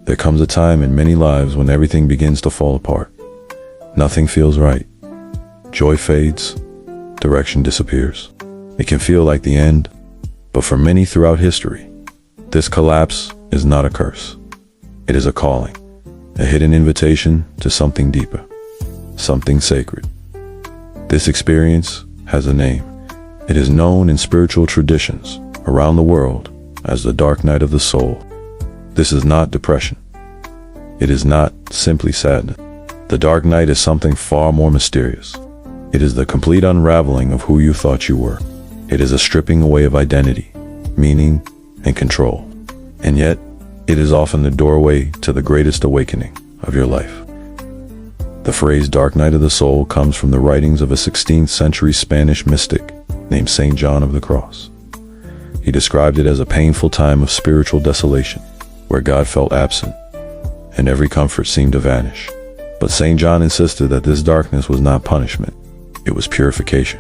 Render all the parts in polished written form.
There comes a time in many lives when everything begins to fall apart. Nothing feels right. Joy fades. Direction disappears. It can feel like the end, but for many throughout history, this collapse is not a curse. It is a calling, a hidden invitation to something deeper, something sacred. This experience has a name. It is known in spiritual traditions around the world as the dark night of the soul. This is not depression. It is not simply sadness. The dark night is something far more mysterious. It is the complete unraveling of who you thought you were. It is a stripping away of identity, meaning, and control. And yet, it is often the doorway to the greatest awakening of your life. The phrase dark night of the soul comes from the writings of a 16th century Spanish mystic named Saint John of the Cross. He described it as a painful time of spiritual desolation, where God felt absent, and every comfort seemed to vanish. But Saint John insisted that this darkness was not punishment. It was purification.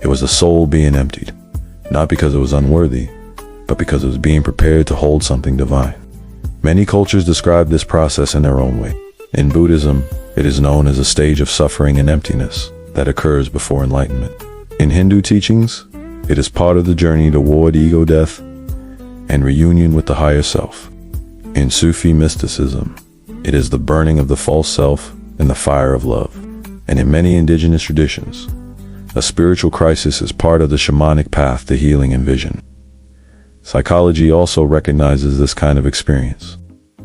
It was the soul being emptied, not because it was unworthy, but because it was being prepared to hold something divine. Many cultures describe this process in their own way. In Buddhism, it is known as a stage of suffering and emptiness that occurs before enlightenment. In Hindu teachings, it is part of the journey toward ego death and reunion with the higher self. In Sufi mysticism, it is the burning of the false self in the fire of love. And in many indigenous traditions, a spiritual crisis is part of the shamanic path to healing and vision. Psychology also recognizes this kind of experience.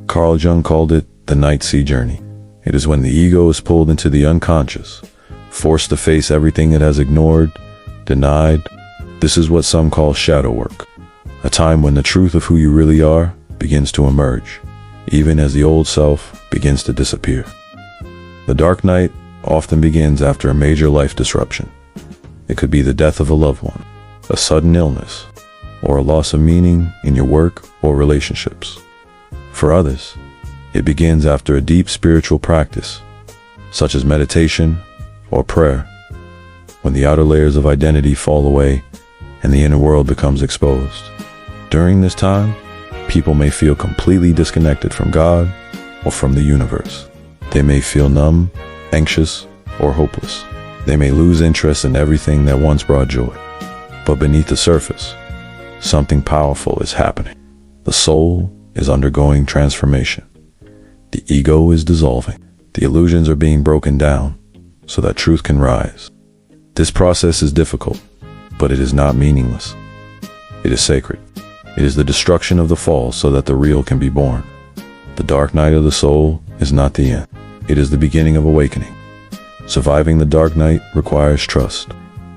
Carl Jung called it the night sea journey. It is when the ego is pulled into the unconscious, forced to face everything it has ignored, denied. This is what some call shadow work, a time when the truth of who you really are begins to emerge, even as the old self begins to disappear. The dark night often begins after a major life disruption. It could be the death of a loved one, a sudden illness, or a loss of meaning in your work or relationships. For others, it begins after a deep spiritual practice, such as meditation or prayer, when the outer layers of identity fall away and the inner world becomes exposed. During this time, people may feel completely disconnected from God or from the universe. They may feel numb, anxious, or hopeless. They may lose interest in everything that once brought joy. But beneath the surface, something powerful is happening. The soul is undergoing transformation. The ego is dissolving. The illusions are being broken down so that truth can rise. This process is difficult, but it is not meaningless. It is sacred. It is the destruction of the false so that the real can be born. The dark night of the soul is not the end. It is the beginning of awakening. Surviving the dark night requires trust.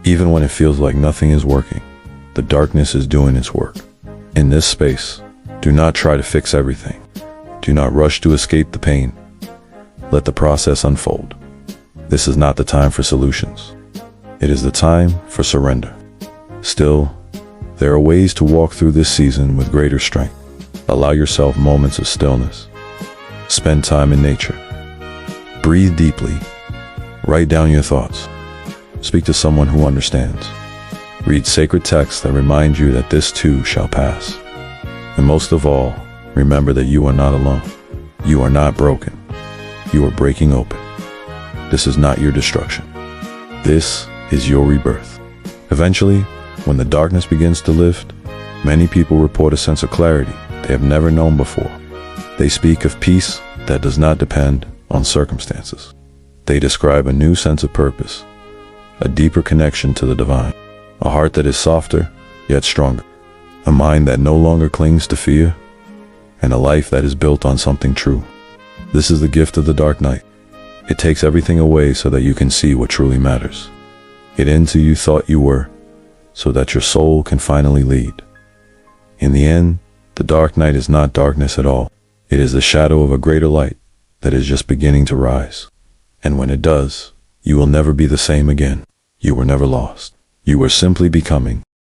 Even when it feels like nothing is working, the darkness is doing its work. In this space, do not try to fix everything. Do not rush to escape the pain. Let the process unfold. This is not the time for solutions. It is the time for surrender. Still, there are ways to walk through this season with greater strength. Allow yourself moments of stillness. Spend time in nature. Breathe deeply. Write down your thoughts. Speak to someone who understands. Read sacred texts that remind you that this too shall pass. And most of all, remember that you are not alone. You are not broken. You are breaking open. This is not your destruction. This is your rebirth. Eventually, when the darkness begins to lift, many people report a sense of clarity they have never known before. They speak of peace that does not depend on circumstances. They describe a new sense of purpose, a deeper connection to the divine, a heart that is softer yet stronger, a mind that no longer clings to fear, and a life that is built on something true. This is the gift of the dark night. It takes everything away so that you can see what truly matters. It ends who you thought you were, so that your soul can finally lead. In the end, the dark night is not darkness at all. It is the shadow of a greater light that is just beginning to rise. And when it does, you will never be the same again. You were never lost. You were simply becoming.